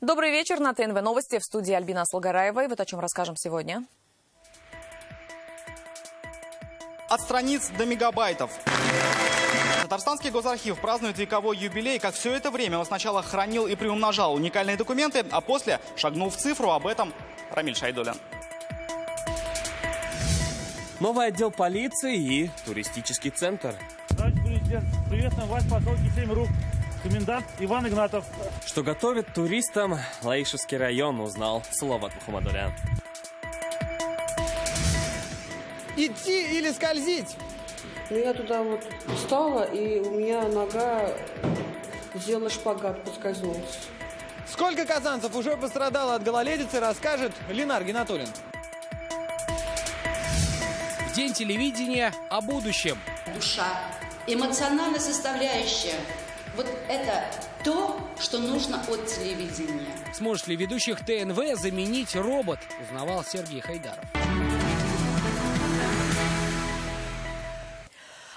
Добрый вечер. На ТНВ новости, в студии Альбина Слугараева. И вот о чем расскажем сегодня. От страниц до мегабайтов. Татарстанский госархив празднует вековой юбилей. Как все это время он сначала хранил и приумножал уникальные документы, а после шагнул в цифру. Об этом Рамиль Шайдуллин. Новый отдел полиции и туристический центр. Товарищ президент, приветствуем вас в поселке 7 рук. Комендант Иван Игнатов. Что готовит туристам, Лаишевский район узнал Салават Мухаммадулян. Идти или скользить? Ну, я туда вот встала, и у меня нога сделала шпагат, поскользнулась. Сколько казанцев уже пострадало от гололедицы, расскажет Ленар Гинатуллин. День телевидения о будущем. Душа, эмоциональная составляющая. Вот это то, что нужно от телевидения. Сможет ли ведущих ТНВ заменить робот, узнавал Сергей Хайдаров.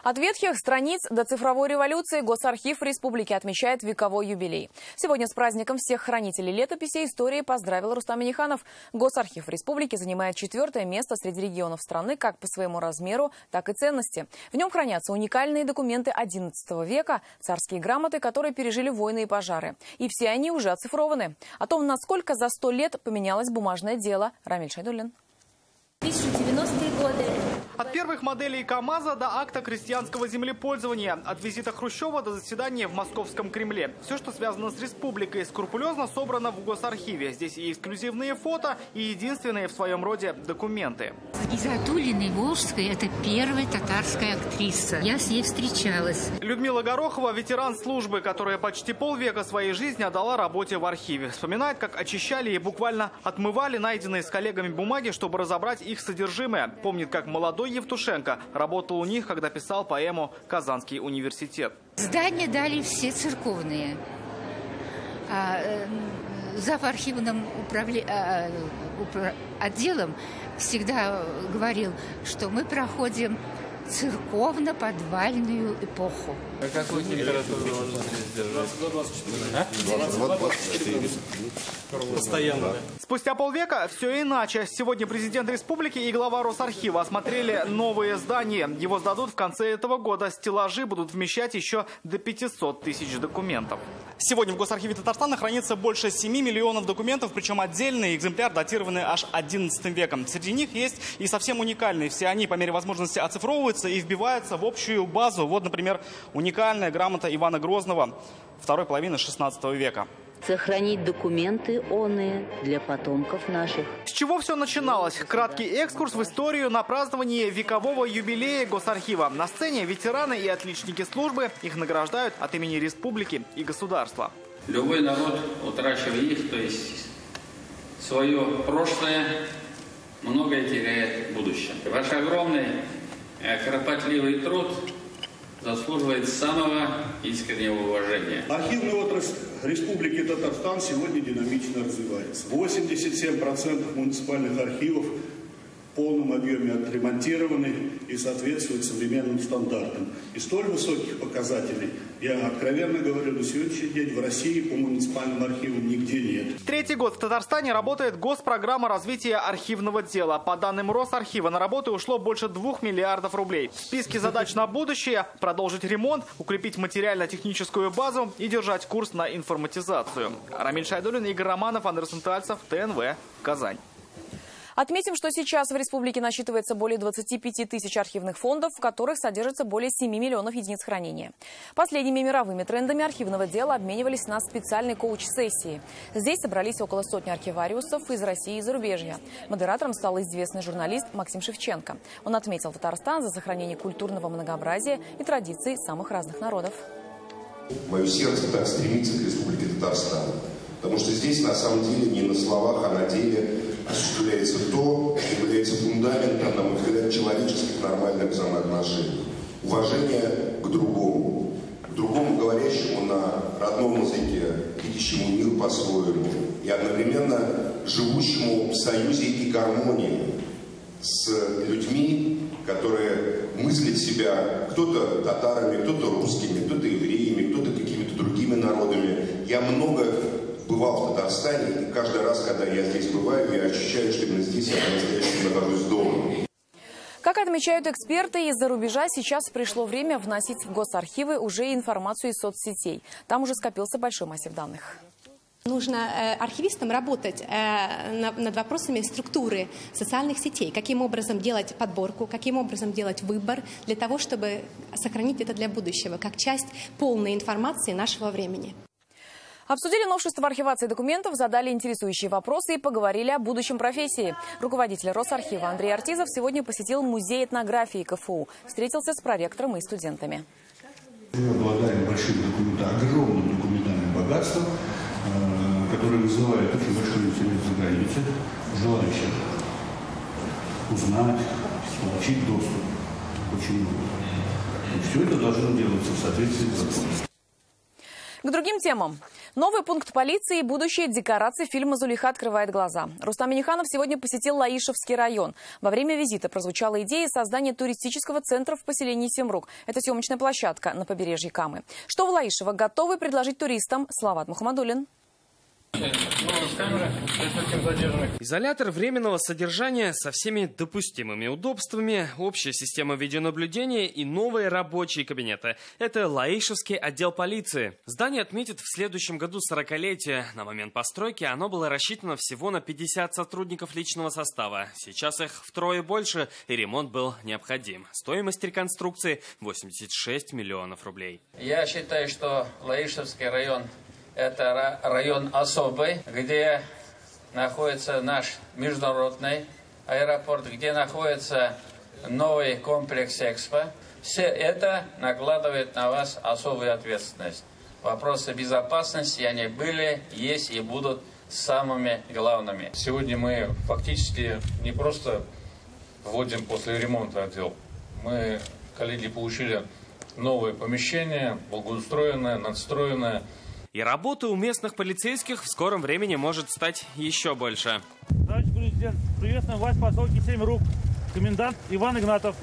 От ветхих страниц до цифровой революции Госархив Республики отмечает вековой юбилей. Сегодня с праздником всех хранителей летописей истории поздравил Рустам Минниханов. Госархив Республики занимает 4-е место среди регионов страны как по своему размеру, так и ценности. В нем хранятся уникальные документы XI века, царские грамоты, которые пережили войны и пожары. И все они уже оцифрованы. О том, насколько за 100 лет поменялось бумажное дело, Рамиль Шайдуллин. 1090-е годы. От первых моделей КАМАЗа до акта крестьянского землепользования, от визита Хрущева до заседания в Московском Кремле. Все, что связано с республикой, скрупулезно собрано в Госархиве. Здесь и эксклюзивные фото, и единственные в своем роде документы. Изатуллина Волжская – это первая татарская актриса. Я с ней встречалась. Людмила Горохова – ветеран службы, которая почти полвека своей жизни отдала работе в архиве. Вспоминает, как очищали и буквально отмывали найденные с коллегами бумаги, чтобы разобрать их содержимое. Помнит, как молодой Евтушенко работал у них, когда писал поэму «Казанский университет». Здания дали все церковные. Зав. Архивным отделом всегда говорил, что мы проходим церковно-подвальную эпоху. А какую температуру можно сдержать? 24. Постоянно. Спустя полвека все иначе. Сегодня президент республики и глава Росархива осмотрели новые здания. Его сдадут в конце этого года. Стеллажи будут вмещать еще до 500 тысяч документов. Сегодня в Госархиве Татарстана хранится больше 7 миллионов документов, причем отдельные экземпляры датированы аж XI веком. Среди них есть и совсем уникальные. Все они по мере возможности оцифровываются и вбиваются в общую базу. Вот, например, уникальная грамота Ивана Грозного второй половины XVI века. Сохранить документы оные для потомков наших. С чего все начиналось? Краткий экскурс в историю на празднование векового юбилея Госархива. На сцене ветераны и отличники службы. Их награждают от имени республики и государства. Любой народ, утрачивая их, то есть свое прошлое, многое теряет в будущем. Ваш огромный кропотливый труд заслуживает самого искреннего уважения. Архивная отрасль Республики Татарстан сегодня динамично развивается. 87% муниципальных архивов в полном объеме отремонтированы и соответствуют современным стандартам. И столь высоких показателей, я откровенно говорю, на сегодняшний день в России по муниципальным архивам нигде нет. Третий год в Татарстане работает госпрограмма развития архивного дела. По данным Росархива, на работу ушло больше 2 миллиардов рублей. В списке задач на будущее – продолжить ремонт, укрепить материально-техническую базу и держать курс на информатизацию. Рамиль Шайдуллин, Игорь Романов, Андерсон Тальцев, ТНВ, Казань. Отметим, что сейчас в республике насчитывается более 25 тысяч архивных фондов, в которых содержится более 7 миллионов единиц хранения. Последними мировыми трендами архивного дела обменивались на специальной коуч-сессии. Здесь собрались около сотни архивариусов из России и зарубежья. Модератором стал известный журналист Максим Шевченко. Он отметил Татарстан за сохранение культурного многообразия и традиций самых разных народов. Мое сердце так стремится к республике Татарстан, потому что здесь на самом деле не на словах, а на деле осуществляется то, что является фундаментом, на мой взгляд, человеческих нормальных взаимоотношений. Уважение к другому говорящему на родном языке, видящему мир по-своему и одновременно живущему в союзе и гармонии с людьми, которые мыслят себя кто-то татарами, кто-то русскими, кто-то евреями, кто-то какими-то другими народами. Я много бывал в Татарстане, и каждый раз, когда я здесь бываю, я ощущаю, что именно здесь я по-настоящему нахожусь дома. Как отмечают эксперты, из-за рубежа сейчас пришло время вносить в госархивы уже информацию из соцсетей. Там уже скопился большой массив данных. Нужно архивистам работать над вопросами структуры социальных сетей. Каким образом делать подборку, каким образом делать выбор, для того, чтобы сохранить это для будущего, как часть полной информации нашего времени. Обсудили новшества архивации документов, задали интересующие вопросы и поговорили о будущем профессии. Руководитель Росархива Андрей Артизов сегодня посетил музей этнографии КФУ. Встретился с проректором и студентами. Мы обладаем большим документом, огромным документальным богатством, которое вызывает очень большой интерес за границей, желающих узнать, получить доступ. Очень много. И все это должно делаться в соответствии с законом. К другим темам. Новый пункт полиции и будущие декорации фильма «Зулейха открывает глаза». Рустам Минниханов сегодня посетил Лаишевский район. Во время визита прозвучала идея создания туристического центра в поселении Семрук. Это съемочная площадка на побережье Камы. Что в Лаишево готовы предложить туристам? Салават Мухаммадуллин. Изолятор временного содержания со всеми допустимыми удобствами, общая система видеонаблюдения и новые рабочие кабинеты. Это Лаишевский отдел полиции. Здание отметит в следующем году 40-летие. На момент постройки оно было рассчитано всего на 50 сотрудников личного состава. Сейчас их втрое больше, и ремонт был необходим. Стоимость реконструкции 86 миллионов рублей. Я считаю, что Лаишевский район – это район особый, где находится наш международный аэропорт, где находится новый комплекс Экспо. Все это накладывает на вас особую ответственность. Вопросы безопасности, они были, есть и будут самыми главными. Сегодня мы фактически не просто вводим после ремонта отдел. Мы, коллеги, получили новое помещение, благоустроенное, надстроенное. И работы у местных полицейских в скором времени может стать еще больше. Товарищ президент, приветствуем вас в поселке Семрук. Комендант Иван Игнатов.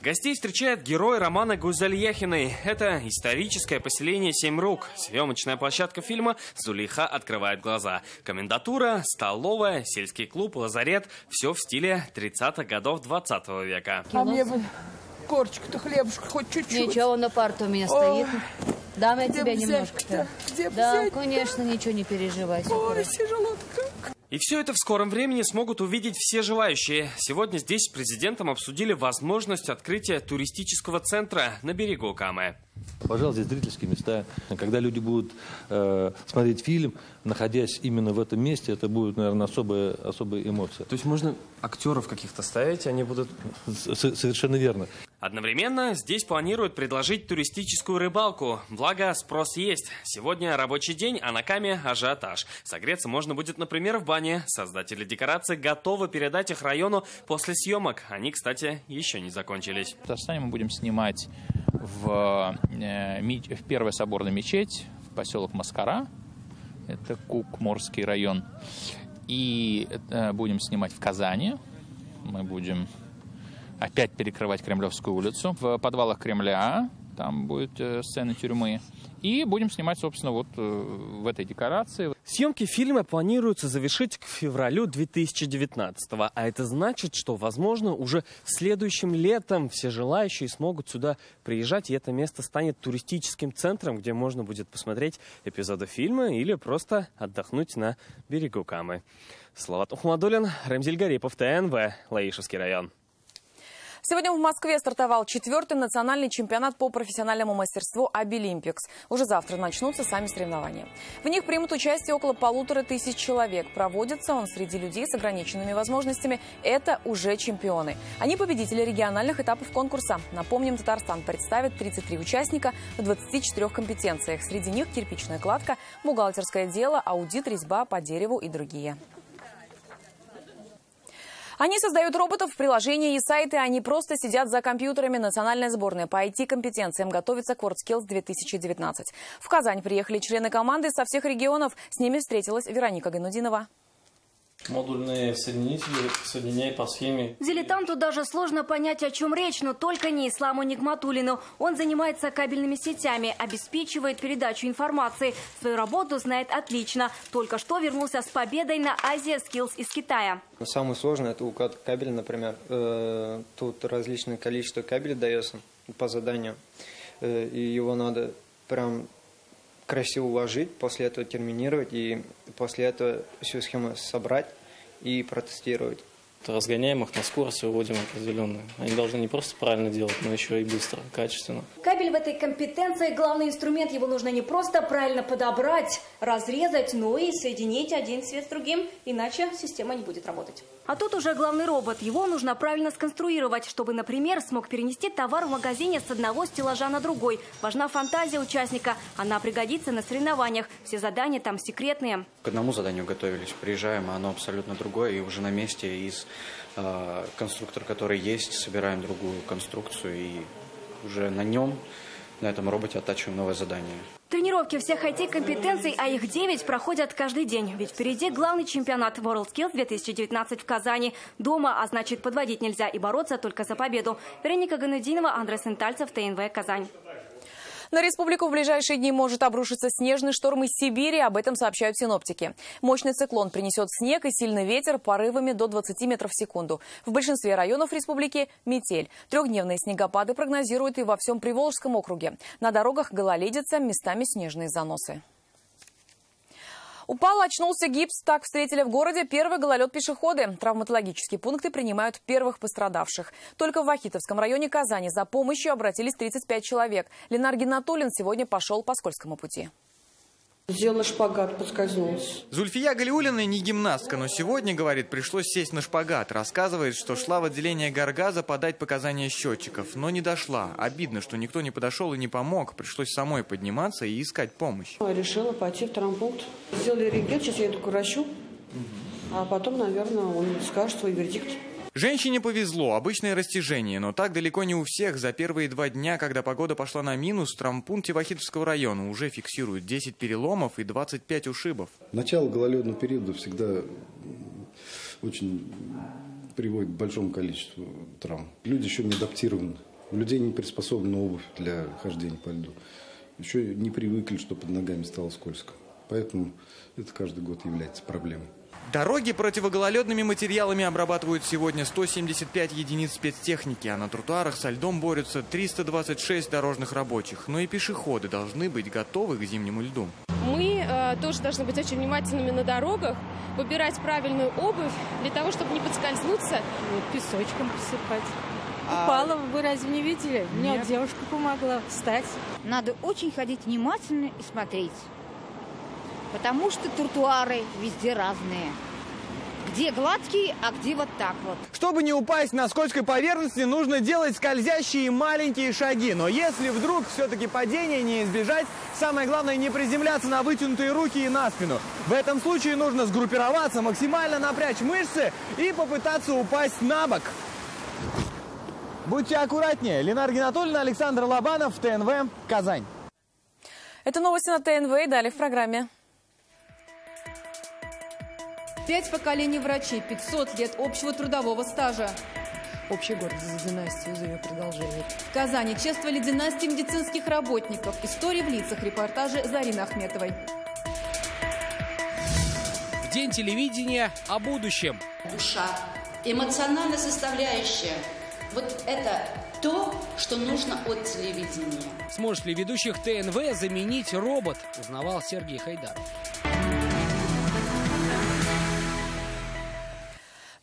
Гостей встречает герой романа Гузаль Яхиной. Это историческое поселение Семрук. Съемочная площадка фильма «Зулейха открывает глаза». Комендатура, столовая, сельский клуб, лазарет. Все в стиле 30-х годов 20 века. А мне бы корочку-то, хлебушка, хоть чуть-чуть. Ничего, на парте у меня стоит. Дам я тебе немножко-то. Да, конечно, ничего не переживай. Ой, тяжело как. И все это в скором времени смогут увидеть все желающие. Сегодня здесь с президентом обсудили возможность открытия туристического центра на берегу Камы. Пожалуйста, здесь зрительские места. Когда люди будут смотреть фильм, находясь именно в этом месте, это будет, наверное, особая эмоция. То есть можно актеров каких-то ставить, они будут... Совершенно верно. Одновременно здесь планируют предложить туристическую рыбалку. Благо, спрос есть. Сегодня рабочий день, а на Каме ажиотаж. Согреться можно будет, например, в бане. Создатели декораций готовы передать их району после съемок. Они, кстати, еще не закончились. В Татарстане мы будем снимать в первой соборной мечеть, в поселок Маскара. Это Кукморский район. И будем снимать в Казани. Мы будем опять перекрывать Кремлевскую улицу. В подвалах Кремля там будет сцена тюрьмы. И будем снимать, собственно, вот в этой декорации. Съемки фильма планируется завершить к февралю 2019-го. А это значит, что, возможно, уже следующим летом все желающие смогут сюда приезжать. И это место станет туристическим центром, где можно будет посмотреть эпизоды фильма или просто отдохнуть на берегу Камы. Салават Мухаммадуллин, Рамзиль Гарипов, ТНВ, Лаишевский район. Сегодня в Москве стартовал 4-й национальный чемпионат по профессиональному мастерству «Обилимпикс». Уже завтра начнутся сами соревнования. В них примут участие около 1500 человек. Проводится он среди людей с ограниченными возможностями. Это уже чемпионы. Они победители региональных этапов конкурса. Напомним, Татарстан представит 33 участника в 24 компетенциях. Среди них кирпичная кладка, бухгалтерское дело, аудит, резьба по дереву и другие. Они создают роботов, приложения и сайты. Они просто сидят за компьютерами. Национальная сборная по IT-компетенциям готовится к WorldSkills 2019. В Казань приехали члены команды со всех регионов. С ними встретилась Вероника Гайнудинова. Модульные соединители соединяют по схеме. Дилетанту даже сложно понять, о чем речь, но только не Исламу Нигматуллину. Он занимается кабельными сетями, обеспечивает передачу информации. Свою работу знает отлично. Только что вернулся с победой на Asia Skills из Китая. Самое сложное – это укладка кабеля, например. Тут различное количество кабелей дается по заданию. И его надо прям красиво уложить, после этого терминировать и после этого всю схему собрать и протестировать. Разгоняем их на скорость, выводим определенную. Они должны не просто правильно делать, но еще и быстро, качественно. Кабель в этой компетенции – главный инструмент. Его нужно не просто правильно подобрать, разрезать, но и соединить один цвет с другим, иначе система не будет работать. А тут уже главный робот. Его нужно правильно сконструировать, чтобы, например, смог перенести товар в магазине с одного стеллажа на другой. Важна фантазия участника. Она пригодится на соревнованиях. Все задания там секретные. К одному заданию готовились. Приезжаем, а оно абсолютно другое. И уже на месте из конструктора, который есть, собираем другую конструкцию. И уже на нем, на этом роботе оттачиваем новое задание. Тренировки всех IT-компетенций, а их 9, проходят каждый день. Ведь впереди главный чемпионат WorldSkills 2019 в Казани. Дома, а значит подводить нельзя и бороться только за победу. Вероника Ганудинова, Андрей Сентальцев, ТНВ, Казань. На республику в ближайшие дни может обрушиться снежный шторм из Сибири, об этом сообщают синоптики. Мощный циклон принесет снег и сильный ветер порывами до 20 метров в секунду. В большинстве районов республики метель. Трехдневные снегопады прогнозируют и во всем Приволжском округе. На дорогах гололедица, местами снежные заносы. Упал, очнулся гипс. Так встретили в городе первый гололед пешеходы. Травматологические пункты принимают первых пострадавших. Только в Вахитовском районе Казани за помощью обратились 35 человек. Ленар Гинатуллин сегодня пошел по скользкому пути. Сделала шпагат, поскользнулась. Зульфия Галиуллина не гимнастка, но сегодня, говорит, пришлось сесть на шпагат. Рассказывает, что шла в отделение Горгаза подать показания счетчиков, но не дошла. Обидно, что никто не подошел и не помог. Пришлось самой подниматься и искать помощь. Решила пойти в травмпункт. Сделали рентген, сейчас я иду к врачу, а потом, наверное, он скажет свой вердикт. Женщине повезло, обычное растяжение, но так далеко не у всех. За первые 2 дня, когда погода пошла на минус, в травмпункте Вахитовского района уже фиксируют 10 переломов и 25 ушибов. Начало гололедного периода всегда очень приводит к большому количеству травм. Люди еще не адаптированы. У людей не приспособлена обувь для хождения по льду. Еще не привыкли, что под ногами стало скользко. Поэтому это каждый год является проблемой. Дороги противогололедными материалами обрабатывают сегодня 175 единиц спецтехники, а на тротуарах со льдом борются 326 дорожных рабочих. Но и пешеходы должны быть готовы к зимнему льду. Мы тоже должны быть очень внимательными на дорогах, выбирать правильную обувь для того, чтобы не подскользнуться. Песочком посыпать. Упала, вы разве не видели? Мне девушка помогла встать. Надо очень ходить внимательно и смотреть. Потому что тротуары везде разные. Где гладкие, а где вот так вот. Чтобы не упасть на скользкой поверхности, нужно делать скользящие маленькие шаги. Но если вдруг все-таки падения не избежать, самое главное не приземляться на вытянутые руки и на спину. В этом случае нужно сгруппироваться, максимально напрячь мышцы и попытаться упасть на бок. Будьте аккуратнее. Ленар Гинатуллин, Александр Лобанов, ТНВ, Казань. Это новости на ТНВ и далее в программе. 5 поколений врачей, 500 лет общего трудового стажа. Общий гордость за династию, за ее продолжение. В Казани чествовали династию медицинских работников. Истории в лицах. Репортажи Зарины Ахметовой. В День телевидения о будущем. Душа, эмоциональная составляющая. Вот это то, что нужно от телевидения. Сможет ли ведущих ТНВ заменить робот, узнавал Сергей Хайдаров.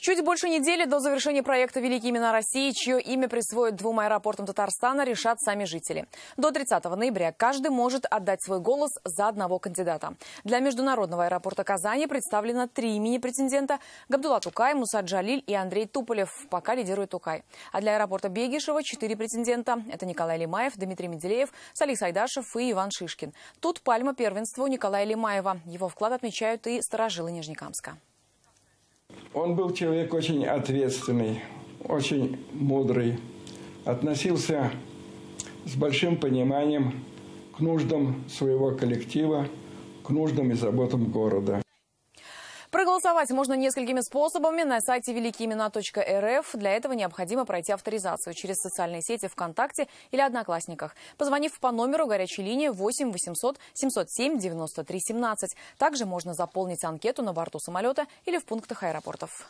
Чуть больше недели до завершения проекта «Великие имена России», чье имя присвоят 2 аэропортам Татарстана, решат сами жители. До 30 ноября каждый может отдать свой голос за одного кандидата. Для международного аэропорта Казани представлено 3 имени претендента: Габдулла Тукай, Муса Джалиль и Андрей Туполев. Пока лидирует Тукай. А для аэропорта Бегишева 4 претендента. Это Николай Лимаев, Дмитрий Менделеев, Салих Сайдашев и Иван Шишкин. Тут пальма первенства у Николая Лимаева. Его вклад отмечают и старожилы Нижнекамска. Он был человек очень ответственный, очень мудрый, относился с большим пониманием к нуждам своего коллектива, к нуждам и заботам города. Проголосовать можно несколькими способами на сайте великиеимена.рф. Для этого необходимо пройти авторизацию через социальные сети ВКонтакте или Одноклассниках, позвонив по номеру горячей линии 8 800 707 93 17. Также можно заполнить анкету на борту самолета или в пунктах аэропортов.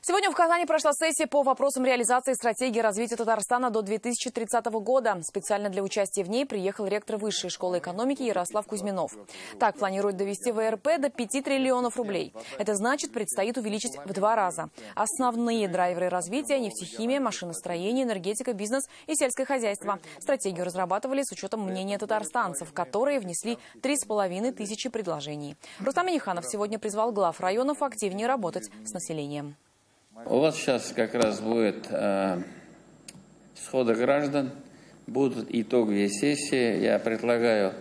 Сегодня в Казани прошла сессия по вопросам реализации стратегии развития Татарстана до 2030 года. Специально для участия в ней приехал ректор Высшей школы экономики Ярослав Кузьминов. Так планирует довести ВРП до 5 триллионов рублей. Это значит, предстоит увеличить в 2 раза. Основные драйверы развития – нефтехимия, машиностроение, энергетика, бизнес и сельское хозяйство. Стратегию разрабатывали с учетом мнения татарстанцев, которые внесли 3500 предложений. Рустам Минниханов сегодня призвал глав районов активнее работать с населением. У вас сейчас как раз будет сходы граждан, будут итоговые сессии. Я предлагаю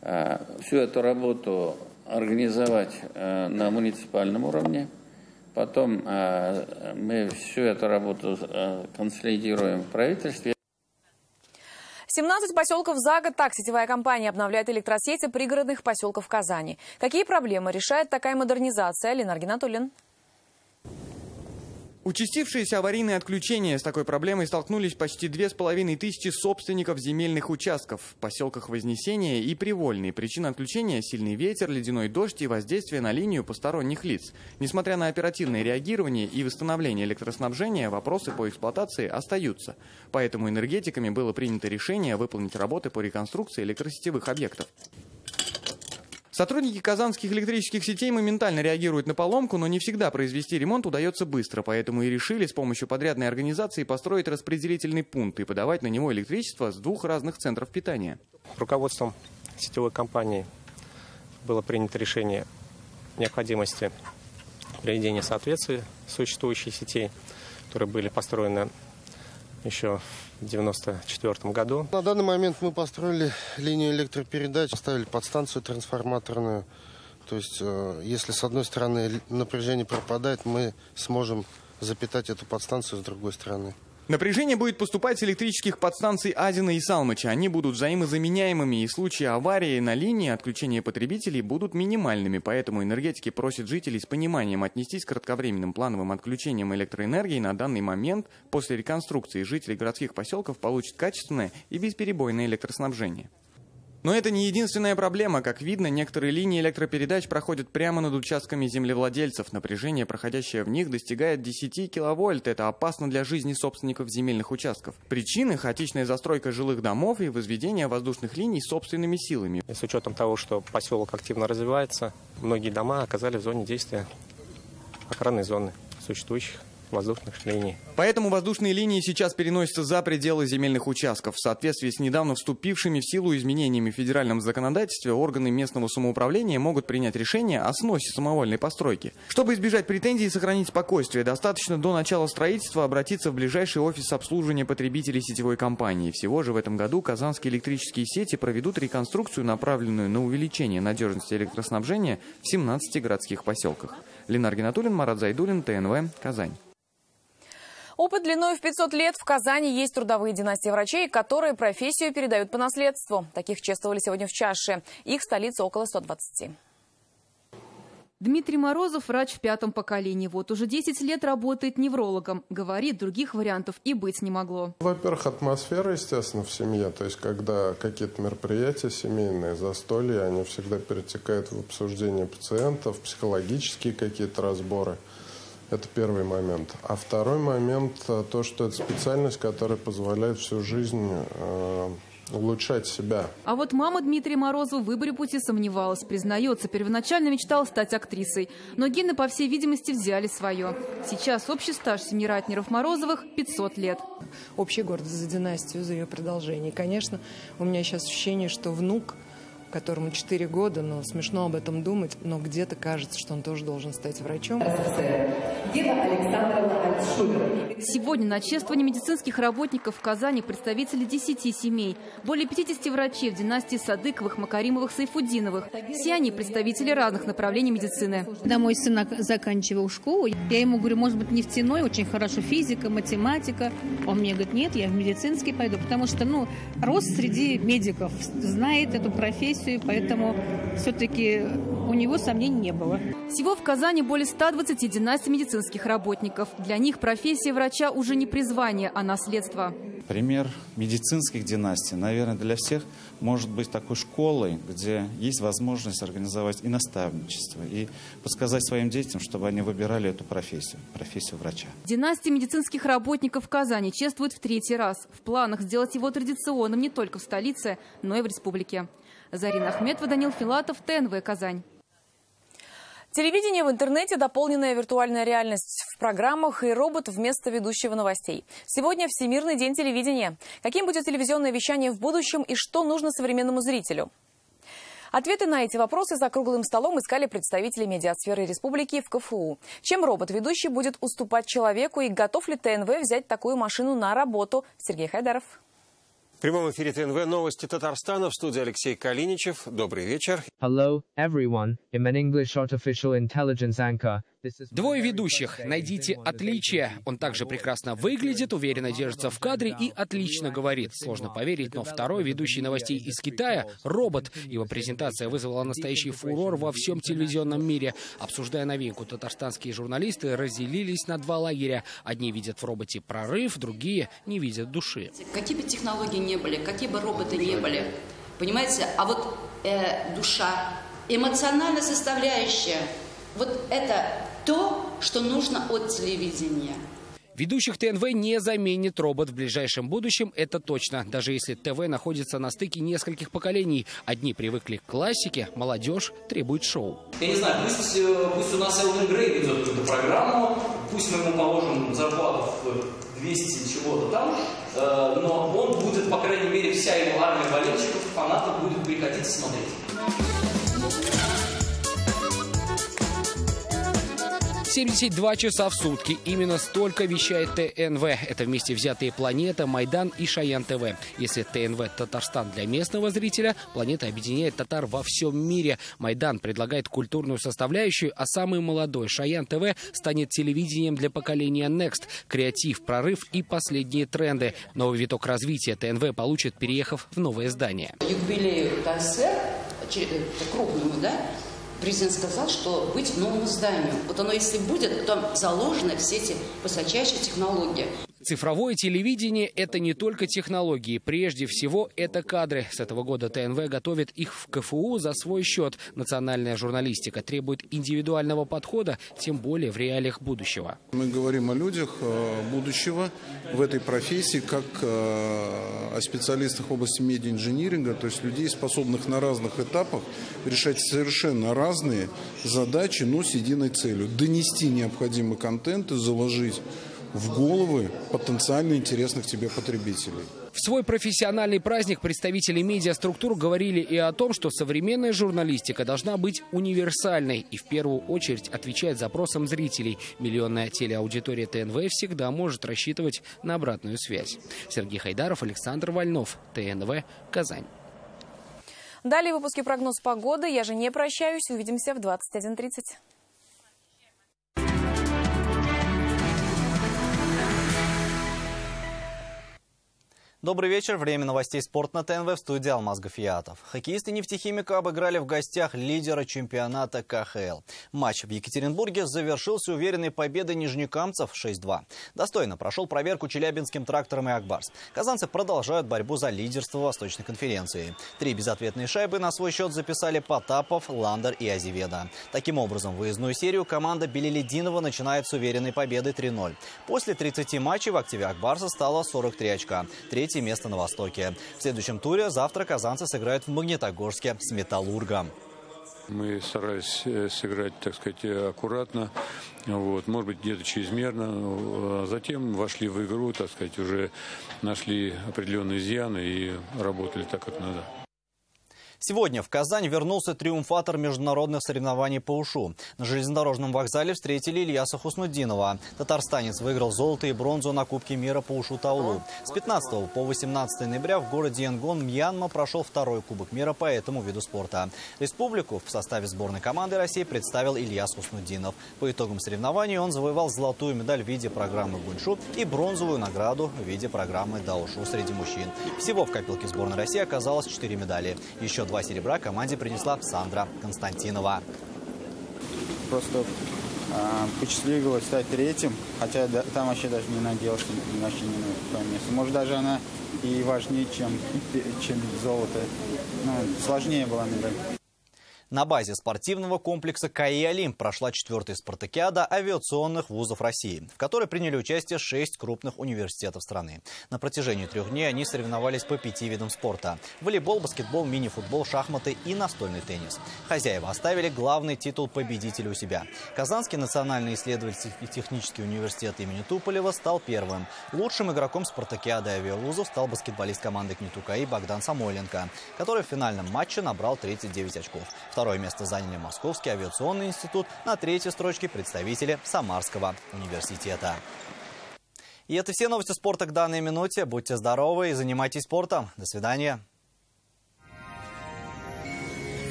всю эту работу организовать на муниципальном уровне. Потом мы всю эту работу консолидируем в правительстве. 17 поселков за год. Так сетевая компания обновляет электросети пригородных поселков Казани. Какие проблемы решает такая модернизация? Ленар Гинатуллин. Участившиеся аварийные отключения. С такой проблемой столкнулись почти 2500 собственников земельных участков в поселках Вознесения и Привольный. Причина отключения – сильный ветер, ледяной дождь и воздействие на линию посторонних лиц. Несмотря на оперативное реагирование и восстановление электроснабжения, вопросы по эксплуатации остаются. Поэтому энергетиками было принято решение выполнить работы по реконструкции электросетевых объектов. Сотрудники казанских электрических сетей моментально реагируют на поломку, но не всегда произвести ремонт удается быстро, поэтому и решили с помощью подрядной организации построить распределительный пункт и подавать на него электричество с 2 разных центров питания. Руководством сетевой компании было принято решение необходимости приведения соответствия существующих сетей, которые были построены еще в 1994 году. На данный момент мы построили линию электропередач, поставили подстанцию трансформаторную. То есть, если с одной стороны напряжение пропадает, мы сможем запитать эту подстанцию с другой стороны. Напряжение будет поступать с электрических подстанций Азина и Салмыча. Они будут взаимозаменяемыми, и в случае аварии на линии отключения потребителей будут минимальными. Поэтому энергетики просят жителей с пониманием отнестись к кратковременным плановым отключениям электроэнергии. На данный момент после реконструкции жители городских поселков получат качественное и бесперебойное электроснабжение. Но это не единственная проблема. Как видно, некоторые линии электропередач проходят прямо над участками землевладельцев. Напряжение, проходящее в них, достигает 10 киловольт. Это опасно для жизни собственников земельных участков. Причины – хаотичная застройка жилых домов и возведение воздушных линий собственными силами. И с учетом того, что поселок активно развивается, многие дома оказались в зоне действия охранной зоны существующих воздушных линий. Поэтому воздушные линии сейчас переносятся за пределы земельных участков. В соответствии с недавно вступившими в силу изменениями в федеральном законодательстве, органы местного самоуправления могут принять решение о сносе самовольной постройки. Чтобы избежать претензий и сохранить спокойствие, достаточно до начала строительства обратиться в ближайший офис обслуживания потребителей сетевой компании. Всего же в этом году казанские электрические сети проведут реконструкцию, направленную на увеличение надежности электроснабжения в 17 городских поселках. Ленар Гинатуллин, Марат Зайдуллин, ТНВ, Казань. Опыт длиной в 500 лет. В Казани есть трудовые династии врачей, которые профессию передают по наследству. Таких чествовали сегодня в Чаше. Их в столице около 120. Дмитрий Морозов – врач в 5-м поколении. Вот уже 10 лет работает неврологом. Говорит, других вариантов и быть не могло. Во-первых, атмосфера, естественно, в семье. То есть, когда какие-то мероприятия семейные, застолья, они всегда перетекают в обсуждение пациентов, психологические какие-то разборы. Это первый момент. А второй момент – то, что это специальность, которая позволяет всю жизнь улучшать себя. А вот мама Дмитрия Морозова в выборе пути сомневалась. Признается, первоначально мечтала стать актрисой. Но гены, по всей видимости, взяли свое. Сейчас общий стаж семьи Ратнеров-Морозовых – 500 лет. Общая гордость за династию, за ее продолжение. И, конечно, у меня сейчас ощущение, что внук, которому 4 года, но смешно об этом думать, но где-то кажется, что он тоже должен стать врачом. Ева Александровна Альтшулер. Сегодня на чествование медицинских работников в Казани представители 10 семей. Более 50 врачей в династии Садыковых, Макаримовых, Сайфудиновых. Все они представители разных направлений медицины. Когда мой сын заканчивал школу, я ему говорю, может быть, нефтяной, очень хорошо, физика, математика. Он мне говорит, нет, я в медицинский пойду, потому что, рос среди медиков, знает эту профессию, поэтому все-таки у него сомнений не было. Всего в Казани более 120 династий медицинских работников. Для них профессия врача уже не призвание, а наследство. Пример медицинских династий, наверное, для всех может быть такой школой, где есть возможность организовать и наставничество, и подсказать своим детям, чтобы они выбирали эту профессию врача. Династия медицинских работников в Казани чествует в 3-й раз. В планах сделать его традиционным не только в столице, но и в республике. Зарина Ахметова, Данил Филатов, ТНВ «Казань». Телевидение в интернете, дополненная виртуальная реальность в программах и робот вместо ведущего новостей. Сегодня Всемирный день телевидения. Каким будет телевизионное вещание в будущем и что нужно современному зрителю? Ответы на эти вопросы за круглым столом искали представители медиасферы республики в КФУ. Чем робот-ведущий будет уступать человеку и готов ли ТНВ взять такую машину на работу? Сергей Хайдаров. В прямом эфире ТНВ новости Татарстана. В студии Алексей Калиничев. Добрый вечер. Hello, everyone. I'm an English artificial intelligence anchor. Двое ведущих. Найдите отличия. Он также прекрасно выглядит, уверенно держится в кадре и отлично говорит. Сложно поверить, но второй ведущий новостей из Китая — робот. Его презентация вызвала настоящий фурор во всем телевизионном мире. Обсуждая новинку, татарстанские журналисты разделились на два лагеря. Одни видят в роботе прорыв, другие не видят души. Какие бы технологии не были, какие бы роботы не были, понимаете, а вот душа, эмоциональная составляющая, вот это то, что нужно от телевидения. Ведущих ТНВ не заменит робот в ближайшем будущем, это точно. Даже если ТВ находится на стыке нескольких поколений. Одни привыкли к классике, молодежь требует шоу. Я не знаю, пусть у нас Элвин Грей ведет эту программу, пусть мы ему положим зарплату в 200 чего-то там, но он будет, по крайней мере, вся его армия болельщиков, фанатов будет приходить и смотреть. 72 часа в сутки. Именно столько вещает ТНВ. Это вместе взятые «Планета», «Майдан» и «Шаян ТВ». Если ТНВ «Татарстан» для местного зрителя, «Планета» объединяет татар во всем мире. «Майдан» предлагает культурную составляющую, а самый молодой «Шаян ТВ» станет телевидением для поколения Next. Креатив, прорыв и последние тренды. Новый виток развития ТНВ получит, переехав в новое здание. Юбилею ТСР, крупному, да? Президент сказал, что быть в новом здании. Вот оно, если будет, то заложены все эти высочайшие технологии. Цифровое телевидение – это не только технологии. Прежде всего, это кадры. С этого года ТНВ готовит их в КФУ за свой счет. Национальная журналистика требует индивидуального подхода, тем более в реалиях будущего. Мы говорим о людях будущего в этой профессии, как о специалистах в области медиа-инжиниринга, то есть людей, способных на разных этапах решать совершенно разные задачи, но с единой целью – донести необходимый контент и заложить в головы потенциально интересных тебе потребителей. В свой профессиональный праздник представители медиаструктур говорили и о том, что современная журналистика должна быть универсальной и в первую очередь отвечать запросам зрителей. Миллионная телеаудитория ТНВ всегда может рассчитывать на обратную связь. Сергей Хайдаров, Александр Вольнов, ТНВ, Казань. Далее в выпуске прогноз погоды. Я же не прощаюсь. Увидимся в 21:30. Добрый вечер. Время новостей спорт на ТНВ, в студии Алмаз Гафиятов. Хоккеисты «Нефтехимика» обыграли в гостях лидера чемпионата КХЛ. Матч в Екатеринбурге завершился уверенной победой нижнекамцев 6-2. Достойно прошел проверку челябинским трактором и «Акбарс». Казанцы продолжают борьбу за лидерство Восточной конференции. 3 безответные шайбы на свой счет записали Потапов, Ландер и Азеведа. Таким образом, выездную серию команда Белелединова начинает с уверенной победы 3-0. После 30 матчей в активе «Акбарса» стало 43 очка. Третье место на Востоке. В следующем туре завтра казанцы сыграют в Магнитогорске с «Металлургом». Мы старались сыграть, так сказать, аккуратно, может быть, где-то чрезмерно. Затем вошли в игру, так сказать, уже нашли определенные изъяны и работали так, как надо. Сегодня в Казань вернулся триумфатор международных соревнований по ушу. На железнодорожном вокзале встретили Ильяса Хуснутдинова. Татарстанец выиграл золото и бронзу на Кубке мира по ушу Таулу. С 15 по 18 ноября в городе Янгон, Мьянма, прошел второй Кубок мира по этому виду спорта. Республику в составе сборной команды России представил Ильяс Хуснутдинов. По итогам соревнований он завоевал золотую медаль в виде программы Гуньшу и бронзовую награду в виде программы Даошу среди мужчин. Всего в копилке сборной России оказалось 4 медали. Еще 2 серебра команде принесла Сандра Константинова. Просто посчастливилось стать третьим, хотя там вообще даже не надеялся вообще ни на какое место. Может, даже она и важнее, чем золото. Ну, сложнее была медаль. На базе спортивного комплекса КАИ «Олимп» прошла 4-я спартакиада авиационных вузов России, в которой приняли участие 6 крупных университетов страны. На протяжении 3 дней они соревновались по 5 видам спорта – волейбол, баскетбол, мини-футбол, шахматы и настольный теннис. Хозяева оставили главный титул победителя у себя. Казанский национальный исследовательский технический университет имени Туполева стал первым. Лучшим игроком спартакиады авиавузов стал баскетболист команды КНИТУ КАИ Богдан Самойленко, который в финальном матче набрал 39 очков. Второе место заняли Московский авиационный институт, на 3-й строчке представители Самарского университета. И это все новости спорта к данной минуте. Будьте здоровы и занимайтесь спортом. До свидания.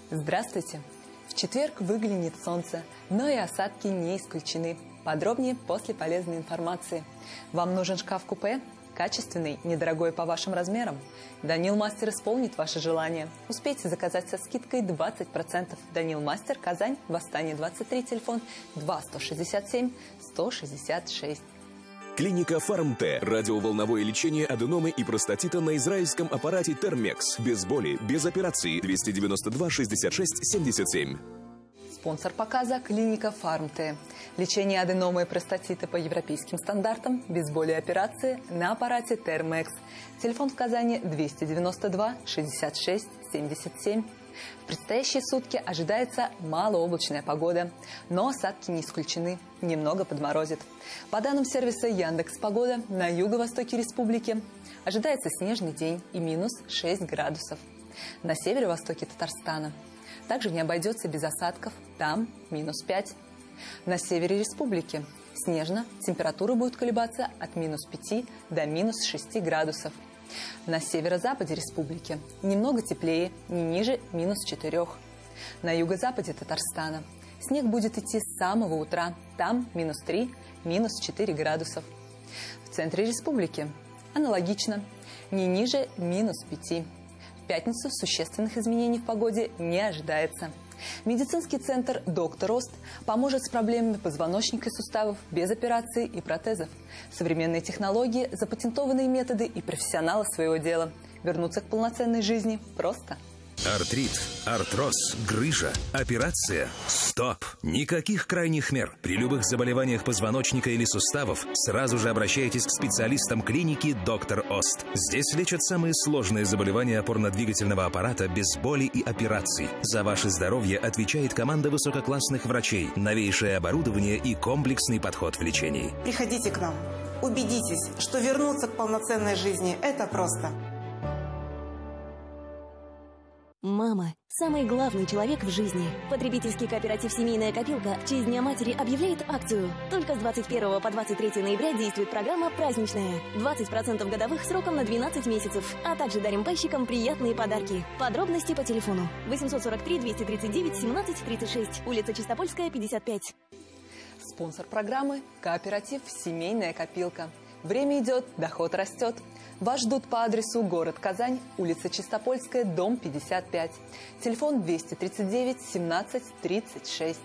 Здравствуйте! В четверг выглянет солнце, но и осадки не исключены. Подробнее после полезной информации. Вам нужен шкаф-купе? Качественный, недорогой по вашим размерам? Данил Мастер исполнит ваше желание. Успейте заказать со скидкой 20%. Данил Мастер, Казань, Восстание 23, телефон 2-167-166. Клиника Фармте. Радиоволновое лечение аденомы и простатита на израильском аппарате Термекс. Без боли, без операции. 292 66 77. Спонсор показа – клиника Фармте. Лечение аденомы и простатита по европейским стандартам, без боли и операции на аппарате Термекс. Телефон в Казани 292 66 77. В предстоящие сутки ожидается малооблачная погода, но осадки не исключены, немного подморозит. По данным сервиса Яндекс.Погода, на юго-востоке республики ожидается снежный день и минус 6 градусов. На северо-востоке Татарстана также не обойдется без осадков, там минус 5. На севере республики снежно, температура будет колебаться от минус 5 до минус 6 градусов. На северо-западе республики немного теплее, не ниже минус 4. На юго-западе Татарстана снег будет идти с самого утра, там минус 3, минус 4 градусов. В центре республики аналогично, не ниже минус 5. В пятницу существенных изменений в погоде не ожидается. Медицинский центр «Доктор Ост» поможет с проблемами позвоночника и суставов без операций и протезов. Современные технологии, запатентованные методы и профессионалы своего дела. Вернуться к полноценной жизни просто. Артрит, артроз, грыжа, операция. Стоп! Никаких крайних мер. При любых заболеваниях позвоночника или суставов сразу же обращайтесь к специалистам клиники «Доктор Ост». Здесь лечат самые сложные заболевания опорно-двигательного аппарата без боли и операций. За ваше здоровье отвечает команда высококлассных врачей, новейшее оборудование и комплексный подход в лечении. Приходите к нам. Убедитесь, что вернуться к полноценной жизни – это просто. Мама – самый главный человек в жизни. Потребительский кооператив «Семейная копилка» в честь Дня матери объявляет акцию. Только с 21 по 23 ноября действует программа «Праздничная». 20% годовых сроком на 12 месяцев. А также дарим пайщикам приятные подарки. Подробности по телефону 843-239-1736. Улица Чистопольская, 55. Спонсор программы – кооператив «Семейная копилка». Время идет, доход растет. Вас ждут по адресу город Казань, улица Чистопольская, дом 55. Телефон 239 17 36.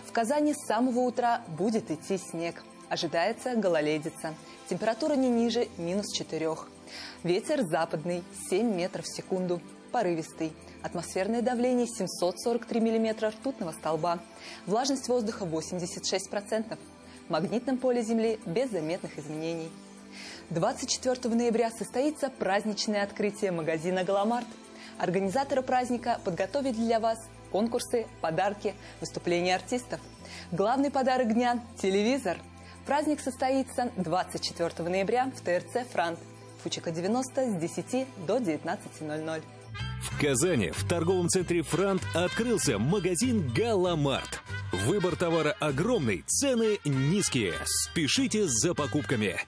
В Казани с самого утра будет идти снег. Ожидается гололедица. Температура не ниже минус 4. Ветер западный 7 метров в секунду. Порывистый. Атмосферное давление 743 миллиметра ртутного столба. Влажность воздуха 86%. В магнитном поле Земли без заметных изменений. 24 ноября состоится праздничное открытие магазина «Галамарт». Организаторы праздника подготовят для вас конкурсы, подарки, выступления артистов. Главный подарок дня – телевизор. Праздник состоится 24 ноября в ТРЦ «Франт». Фучика 90 с 10 до 19:00. В Казани в торговом центре «Франт» открылся магазин «Галамарт». Выбор товара огромный, цены низкие. Спешите за покупками.